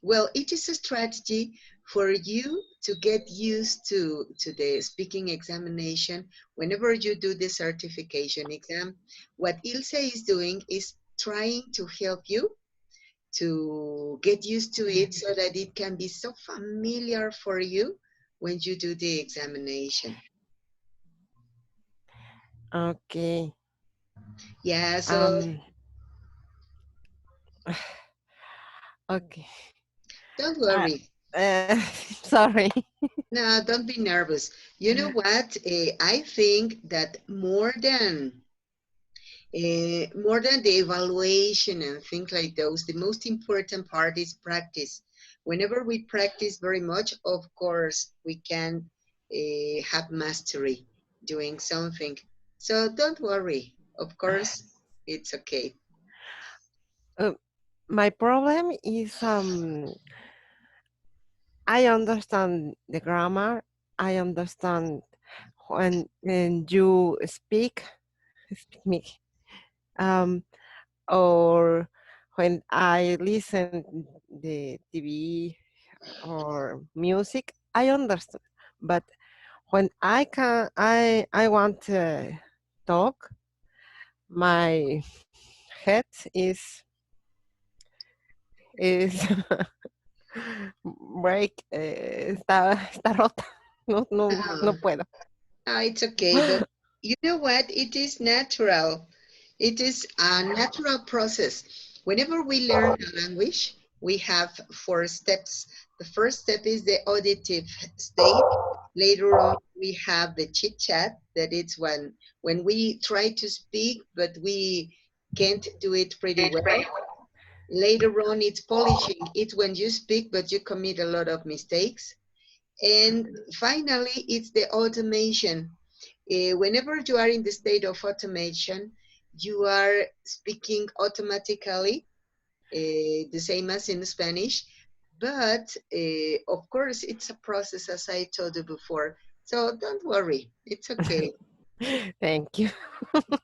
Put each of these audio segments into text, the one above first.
Well, it is a strategy for you to get used to the speaking examination whenever you do the certification exam. What Ilse is doing is trying to help you to get used to it so that it can be so familiar for you when you do the examination. Okay. Yeah, so Um. Okay. don't Uh, worry. Sorry. No, don't be nervous. You know what? I think that more than the evaluation and things like those, the most important part is practice. Whenever we practice very much, of course, we can have mastery doing something. So don't worry. Of course, it's okay. Uh, my problem is I understand the grammar. I understand when you speak me, um, or when I listen the TV or music. I understand, but when I want to talk, my head is break, está rota. No, no, Uh, no puedo. it's okay, but you know what? It is natural. It is a natural process. Whenever we learn a language, we have four steps. The first step is the auditive state. Later on, we have the chit chat, that it's when we try to speak, but we can't do it pretty well. Later on, it's polishing. It's when you speak, but you commit a lot of mistakes. And finally, it's the automation. Whenever you are in the state of automation, you are speaking automatically, the same as in Spanish. But of course, it's a process, as I told you before. So don't worry, it's okay. Thank you.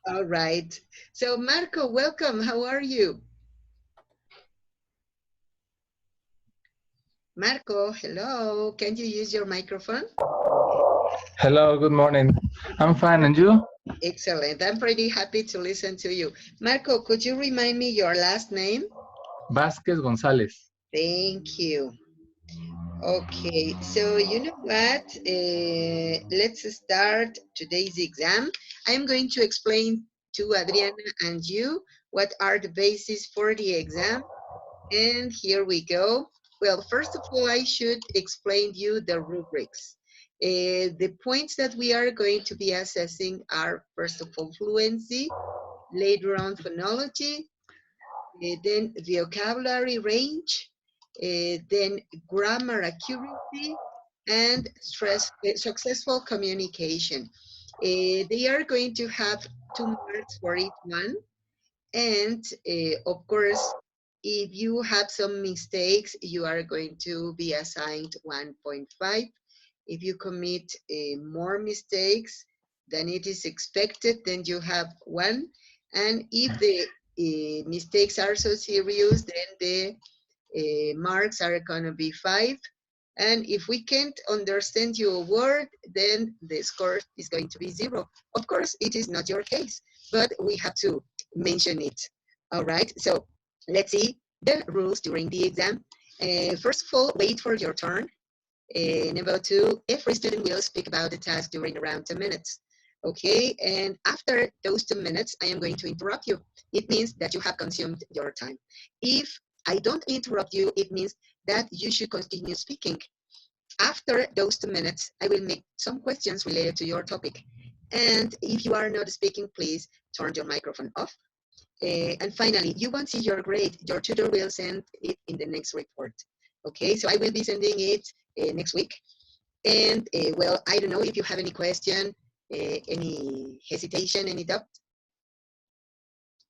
All right. So, Marco, welcome. How are you? Marco, hello. Can you use your microphone? Hello, good morning. I'm fine, and you? Excellent. I'm pretty happy to listen to you. Marco, could you remind me your last name? Vázquez González. Thank you. Okay, so you know what? Let's start today's exam. I'm going to explain to Adriana and you what are the bases for the exam. And here we go. Well, first of all, I should explain you the rubrics. The points that we are going to be assessing are, first of all, fluency, later on phonology, then vocabulary range, then grammar accuracy, and successful communication. They are going to have 2 marks for each one. And of course, if you have some mistakes, you are going to be assigned 1.5. If you commit more mistakes than it is expected, then you have 1. And if the mistakes are so serious, then the marks are going to be 5. And if we can't understand your word, then the score is going to be 0. Of course, it is not your case, but we have to mention it. All right, so let's see the rules during the exam. First of all, wait for your turn. Number 2, every student will speak about the task during around 10 minutes. Okay, and after those 2 minutes, I am going to interrupt you. It means that you have consumed your time. If I don't interrupt you, it means that you should continue speaking. After those 2 minutes, I will make some questions related to your topic. And if you are not speaking, please turn your microphone off. And finally, you won't see your grade. Your tutor will send it in the next report. Okay, so I will be sending it next week. And well, I don't know if you have any question, any hesitation, any doubt.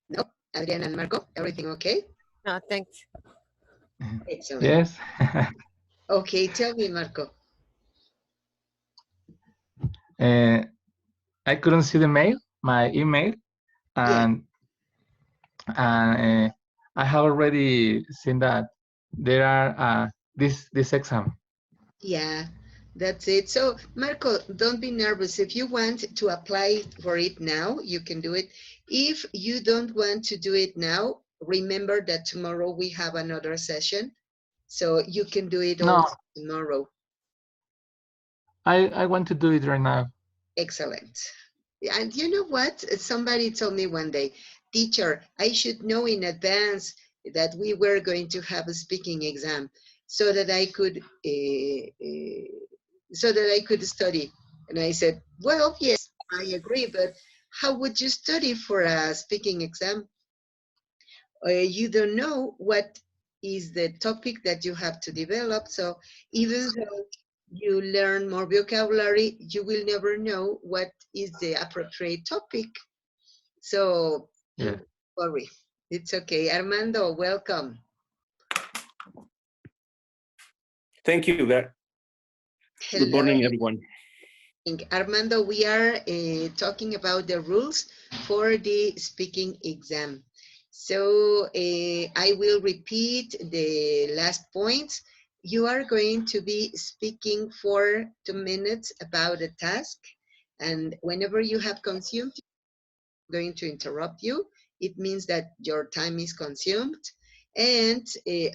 No, Adriana and Marco, everything okay? No, thanks. Excellent. Yes. Okay, tell me, Marco. uh, I couldn't see the mail, my email, Yeah. and I have already seen that there are this exam. Yeah, that's it. So, Marco, don't be nervous. If you want to apply for it now, you can do it. If you don't want to do it now, remember that tomorrow we have another session. So you can do it No, also tomorrow. I want to do it right now. Excellent. And you know what? Somebody told me one day, teacher, I should know in advance that we were going to have a speaking exam so that I could study. And I said, well, yes, I agree, but how would you study for a speaking exam? You don't know what is the topic that you have to develop. So even though you learn more vocabulary, you will never know what is the appropriate topic. So Yeah. don't worry. It's okay. Armando, welcome. Thank you. Good Hello. morning, everyone. Armando, we are talking about the rules for the speaking exam. So I will repeat the last points. You are going to be speaking for 2 minutes about a task. And whenever you have consumed, I'm going to interrupt you. It means that your time is consumed. And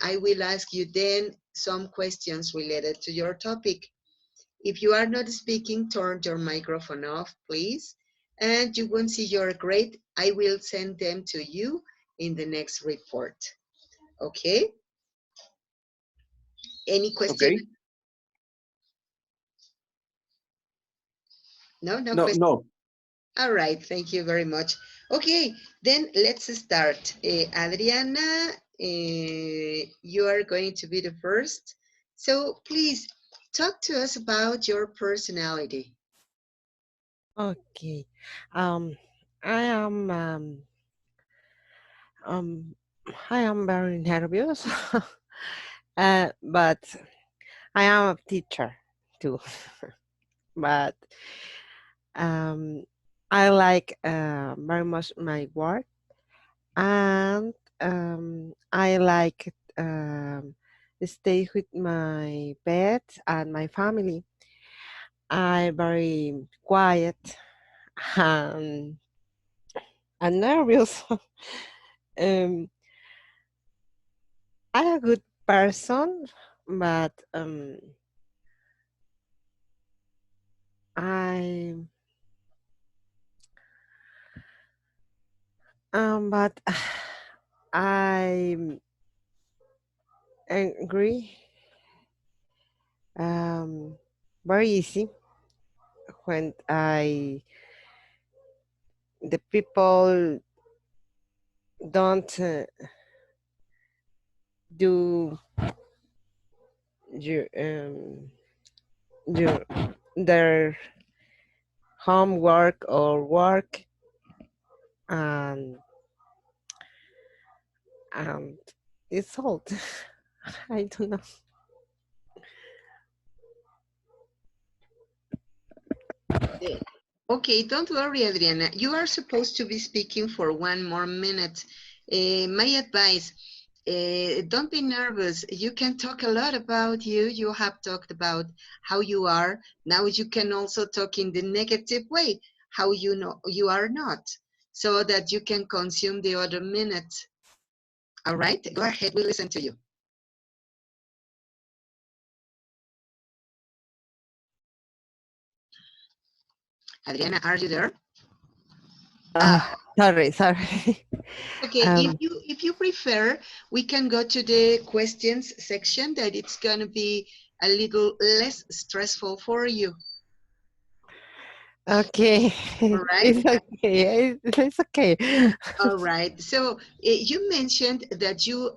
I will ask you then some questions related to your topic. If you are not speaking, turn your microphone off, please. And you won't see your grade. I will send them to you in the next report. Okay? Any question? Okay. No, no No, question. no. All right, thank you very much. Okay, then let's start. Adriana, you are going to be the first. So please talk to us about your personality. Okay. Um, I am um I am very nervous, but I am a teacher too. But um, I like very much my work, and I like stay with my pets and my family. I very quiet and, and nervous. um, I a good person, but I but I'm angry um very easy when I the people don't do your your their homework or work, and and it's all. I don't know. Eh, Okay, don't worry, Adriana. You are supposed to be speaking for 1 more minute. My advice, don't be nervous. You can talk a lot about you. You have talked about how you are. Now you can also talk in the negative way, how you know you are not, so that you can consume the other minute. All right, go ahead. We listen to you. Adriana, are you there? Uh, sorry. Okay, um, if you prefer, we can go to the questions section that it's gonna be a little less stressful for you. okay. All right? It's okay. It's okay. All right. So you mentioned that you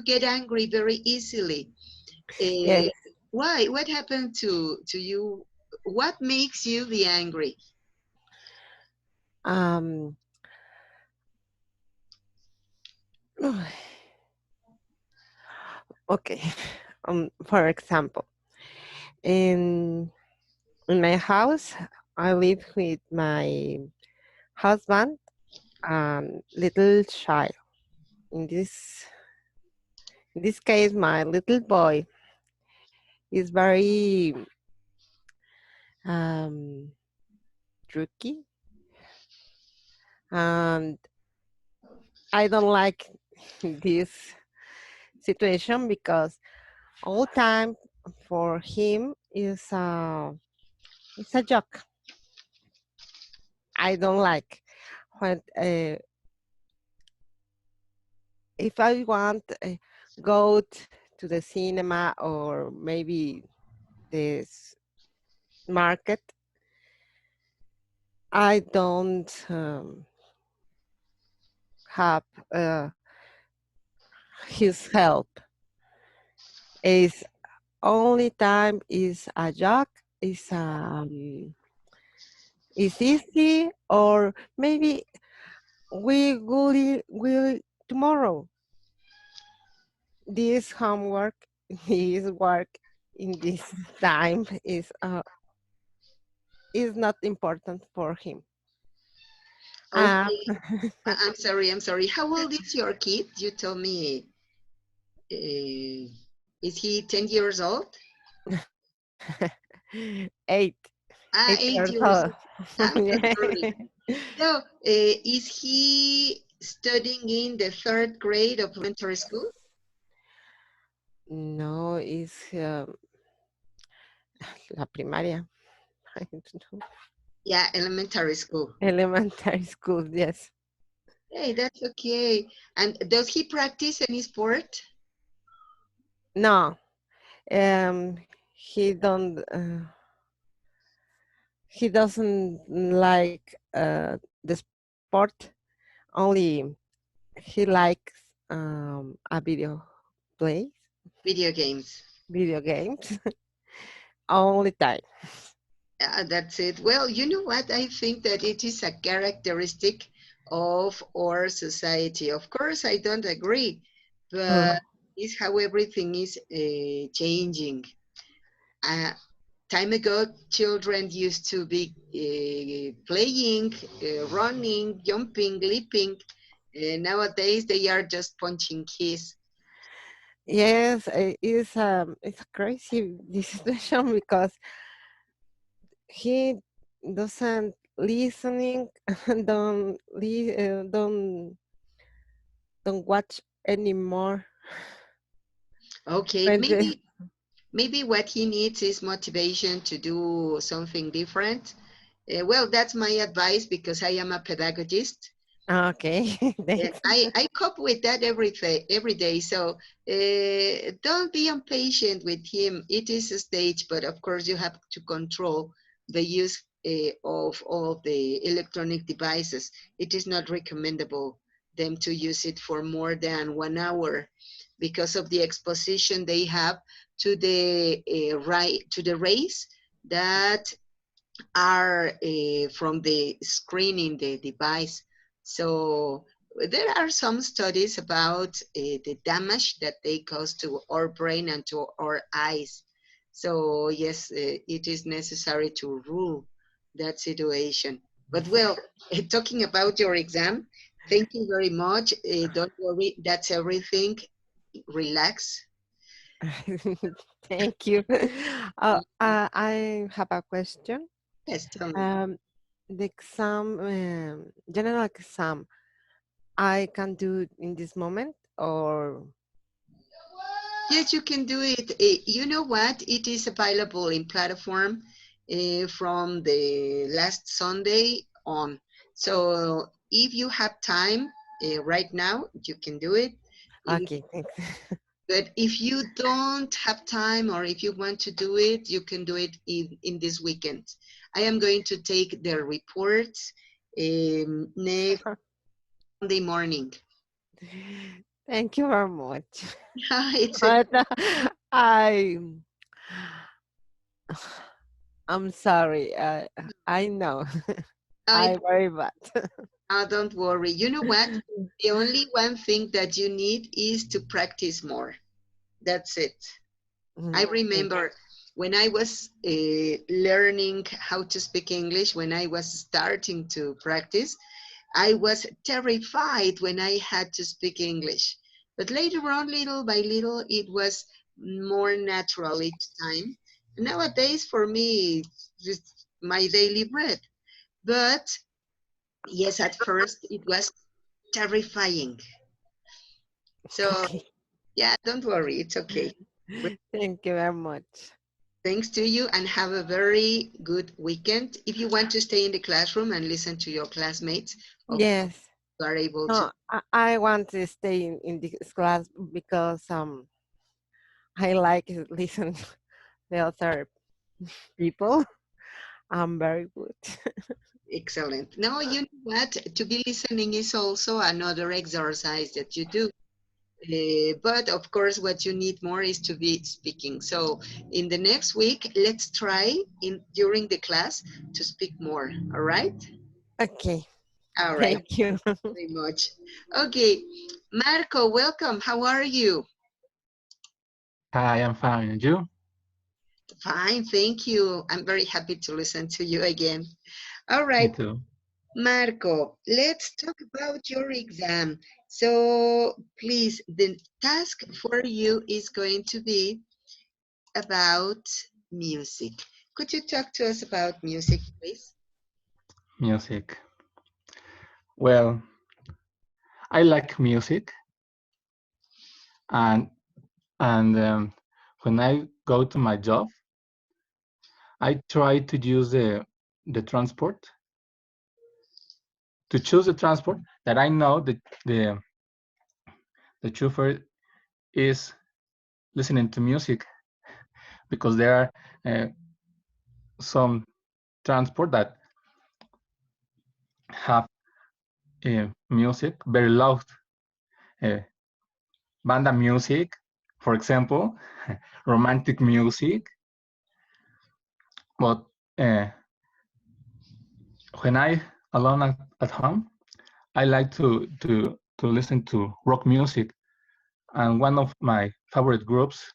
get angry very easily. Yes. Uh, why? What happened to you? What makes you be angry? Um. Okay. For example, in in my house, I live with my husband and little child. In this In this case, my little boy is very um, tricky, and I don't like this situation because all time for him is it's a joke. I don't like when if I want go to the cinema or maybe this market, I don't have his help. Is only time is a joke is easy or maybe we will tomorrow this homework this work in this time is not important for him. Uh, Okay. I'm sorry. I'm sorry. How old is your kid? You told me. Is he 10 years old? eight Ah, eight eight years years old. old. I'm so Yeah. sorry. So, is he studying in the third grade of elementary school? No, it's la primaria. I don't know. Yeah, elementary school. Elementary school, yes. Hey, that's okay. And does he practice any sport? No, um, he don't. He doesn't like the sport. Only he likes a play, Video games. video games. Only time. That's it. Well, you know what? I think that it is a characteristic of our society. Of course, I don't agree, Uh, but it's how everything is changing. Uh, Time ago, children used to be playing, running, jumping, leaping. Nowadays, they are just punching keys. yes, it's crazy this situation because he doesn't listening, don't watch anymore. Okay, When the, maybe what he needs is motivation to do something different. Well, that's my advice because I am a pedagogist. okay, And thanks. I cope with that every day. So don't be impatient with him. It is a stage, but of course you have to control the use of all the electronic devices. It is not recommendable them to use it for more than 1 hour because of the exposition they have to the to the rays that are from the screen in the device. So there are some studies about the damage that they cause to our brain and to our eyes. So yes, it is necessary to rule that situation. But well, talking about your exam, thank you very much. Don't worry, that's everything. Relax. Thank you. I have a question. Yes, tell me. Um, the exam, general exam, I can do in this moment or Yes, you can do it. You know what? It is available in platform from the last Sunday on. So if you have time right now, you can do it. If, okay, thanks. but if you don't have time or if you want to do it, you can do it in this weekend. I am going to take the reports next Monday morning. Thank you very much. It's a, But I I'm sorry. I know. I I very bad. don't worry. You know what? The only one thing that you need is to practice more. That's it. I Thank remember when I was learning how to speak English, when I was starting to practice, I was terrified when I had to speak English. But later on, little by little, it was more natural each time. Nowadays, for me, it's just my daily bread. But yes, at first it was terrifying. So Okay. yeah, don't worry, it's okay. Thank you very much. Thanks to you and have a very good weekend. If you want to stay in the classroom and listen to your classmates, of course, Yes. you are able to. No, I want to stay in this class because I like to listen the other people. I'm very good. Excellent. Now, you know what? To be listening is also another exercise that you do. But of course, what you need more is to be speaking. So in the next week, let's try in during the class to speak more. All right? Okay. All right. Thank you. Very much. Okay. Marco, welcome. How are you? Hi, I'm fine. And you? Fine, thank you. I'm very happy to listen to you again. All Me right, too. Marco, let's talk about your exam. So please, the task for you is going to be about music. Could you talk to us about music, please? Music. Well, I like music, and when I go to my job, I try to use the transport to choose the transport that I know that the chauffeur is listening to music, because there are some transport that have music very loud, uh, banda music, for example, romantic music. But uh, when I alone at home, I like to listen to rock music, and one of my favorite groups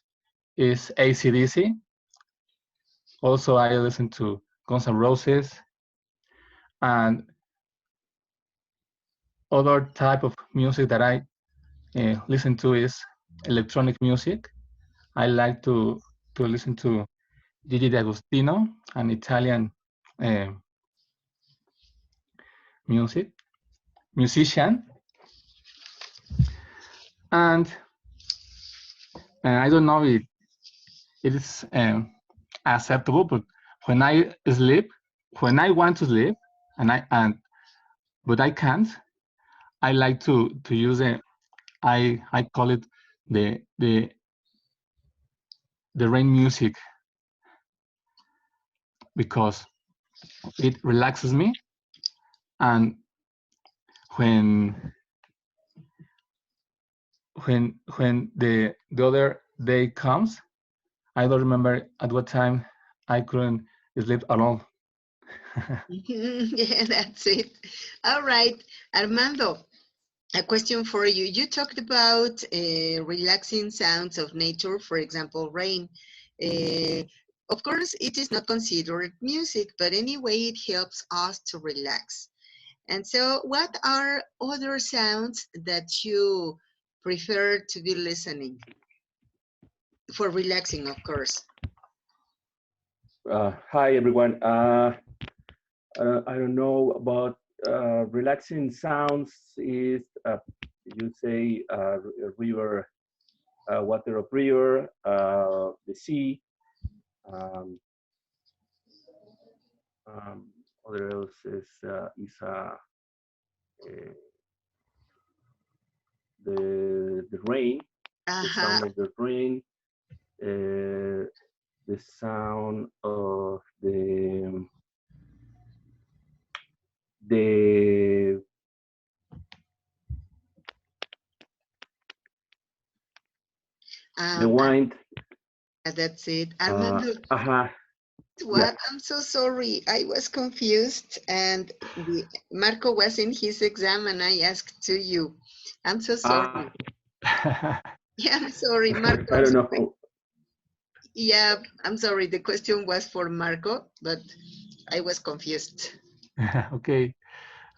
is AC/DC. Also, I listen to Guns N' Roses, and other type of music that I listen to is electronic music. I like to listen to Gigi D'Agostino, an Italian uh, music musician, and I don't know if it is acceptable, but when I sleep, when I want to sleep, but I can't, I like to use it. I call it the the the rain music, because it relaxes me, and when when the other day comes, I don't remember at what time I couldn't sleep at all. Yeah, that's it. All right, Armando, a question for you. You talked about relaxing sounds of nature, for example, rain. Uh, of course, it is not considered music, but anyway, it helps us to relax. And so, what are other sounds that you prefer to be listening for relaxing, of course? Hi everyone. I don't know about relaxing sounds. Is you say river, water of river, the sea. Um, um, other else is the rain, the Uh-huh. sound of the rain, the sound of the the Um, wind. that's it. Uh, Armando, uh yeah. what? I'm so sorry. I was confused, and Marco was in his exam, and I asked to you. I'm so Ah, sorry. Yeah, I'm sorry, Marco. I I'm don't sorry. know. Yeah, I'm sorry. The question was for Marco, but I was confused. Okay,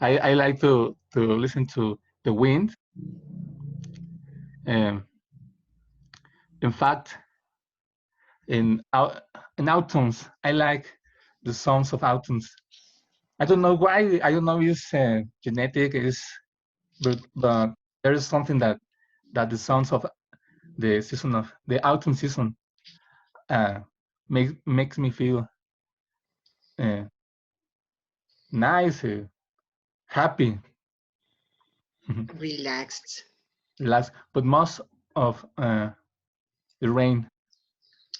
I like to listen to the wind, Um, in fact, in in autumns, I like the songs of autumns. I don't know why. I don't know if it's genetic, is but there is something that the sounds of the season of the autumn season uh, makes me feel uh, nice, happy, Relaxed. relaxed. But most of the rain.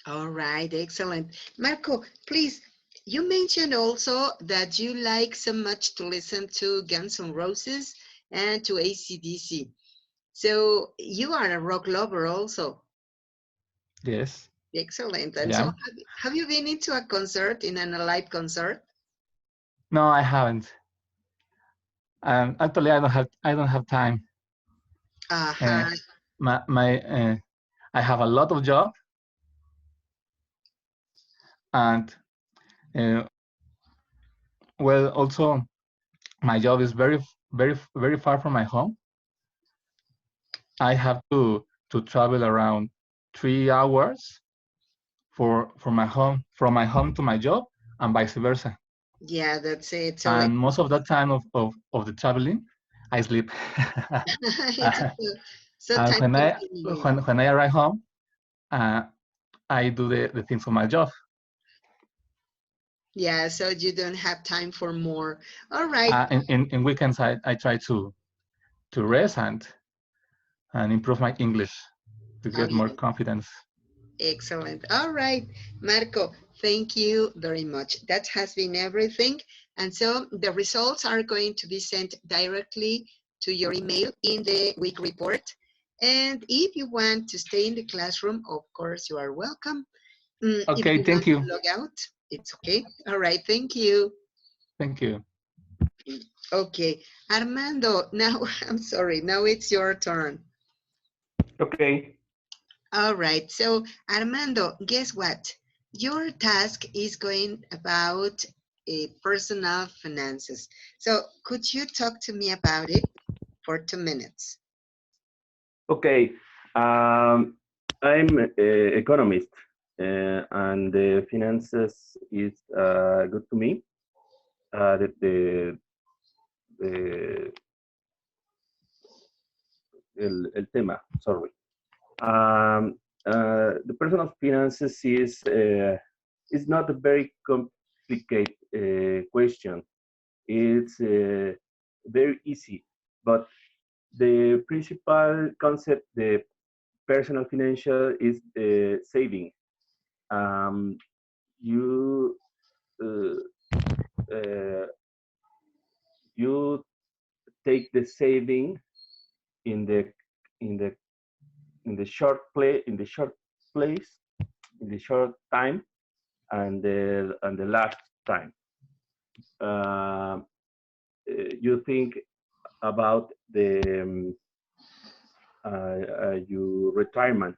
All right, excellent. Marco, please, you mentioned also that you like so much to listen to Guns N' Roses and to AC/DC. So you are a rock lover also. Yes, Excellent. I And so am. have you been into a concert, in a live concert? No, I haven't. Actually, I don't have time. Uh, Uh-huh. my I have a lot of job, and uh, well, also my job is very far from my home. I have to travel around 3 hours for my home from my home to my job, and vice versa. Yeah, that's it. So And most of that time of the traveling, I sleep. it's so And time consuming. when I arrive home, uh, I do the things for my job. Yeah, so you don't have time for more. All right. In weekends, I try to rest and improve my English to Oh, get more yeah. confidence. Excellent. All right, Marco, thank you very much. That has been everything. And so the results are going to be sent directly to your email in the week report. And if you want to stay in the classroom, of course, you are welcome. If Okay, you thank want you. to log out, it's okay. All right, thank you. Thank you. Okay, Armando, now I'm sorry, now it's your turn. Okay. All right. So, Armando, guess what? Your task is going about personal finances. So, could you talk to me about it for 2 minutes? Okay. Um, I'm an economist, and the finances is good to me. The el tema, sorry. The personal finances is not a very complicated question. It's very easy, but the principal concept, the personal financial, is saving. Um, you uh, uh, you take the saving in the in the in the short play in the short place in the short time and the last time. Uh, you think about the your retirement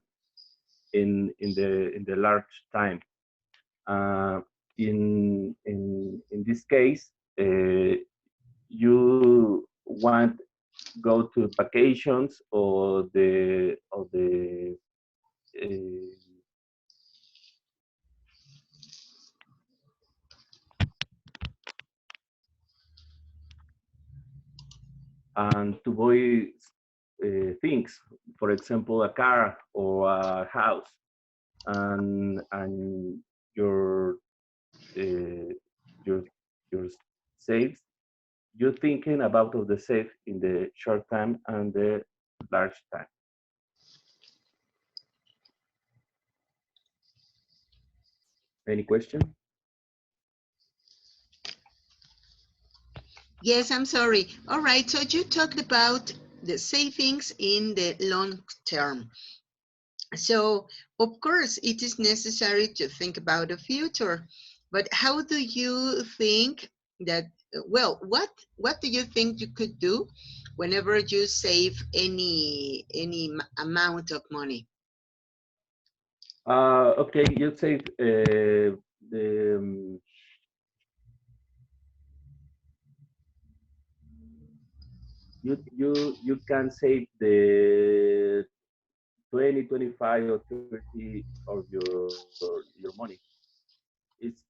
in the large time. Uh, in this case, you want go to vacations or the and to buy things, for example, a car or a house, and your uh, your your saves. You're thinking about of the save in the short time and the large time. Any question? Yes, I'm sorry. All right. So, you talked about the savings in the long term. So, of course, it is necessary to think about the future. But how do you think that, well, what do you think you could do whenever you save any amount of money? Okay, you save the you can save 20, 25, or 30 of your money. It's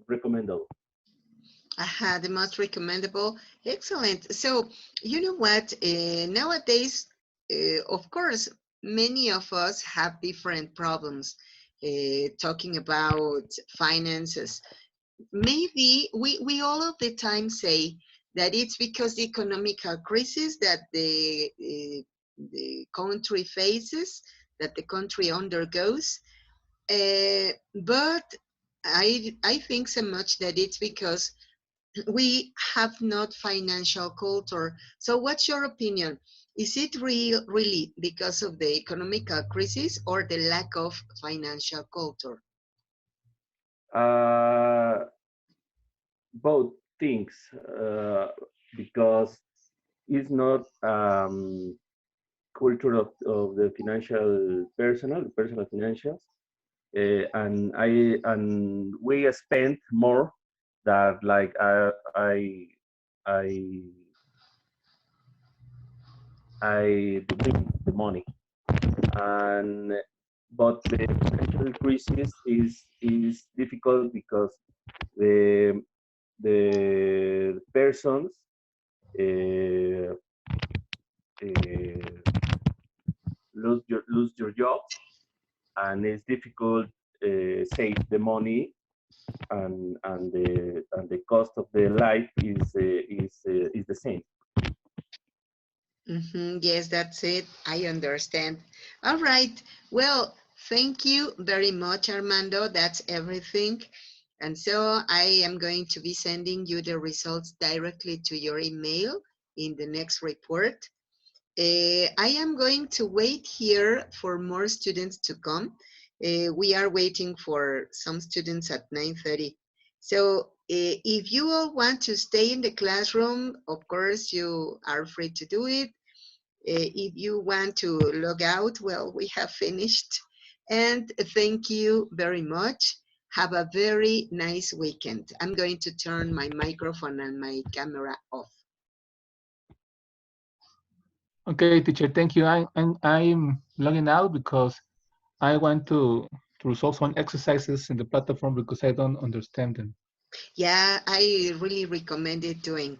recommendable. Aha, the most recommendable. Excellent. So, you know what? Nowadays, of course, many of us have different problems talking about finances. Maybe we all of the time say that it's because the economical crisis that the country faces, that the country undergoes. But I think so much that it's because we have not financial culture. So what's your opinion? Is it really because of the economical crisis or the lack of financial culture? Uh, Both things, because it's not culture of the personal financials, and we spend more that like I I bring the money, and but the financial crisis is difficult because the the persons uh, uh, lose your jobs, and it's difficult save the money, and the cost of the life is the same. Yes, that's it. I understand. All right. Well, thank you very much, Armando. That's everything. And so I am going to be sending you the results directly to your email in the next report. I am going to wait here for more students to come. We are waiting for some students at 9:30. So if you all want to stay in the classroom, of course, you are free to do it. If you want to log out, well, we have finished. And thank you very much. Have a very nice weekend. I'm going to turn my microphone and my camera off. Okay, teacher, thank you. I'm logging out because I want to resolve some exercises in the platform because I don't understand them. Yeah, I really recommend it doing.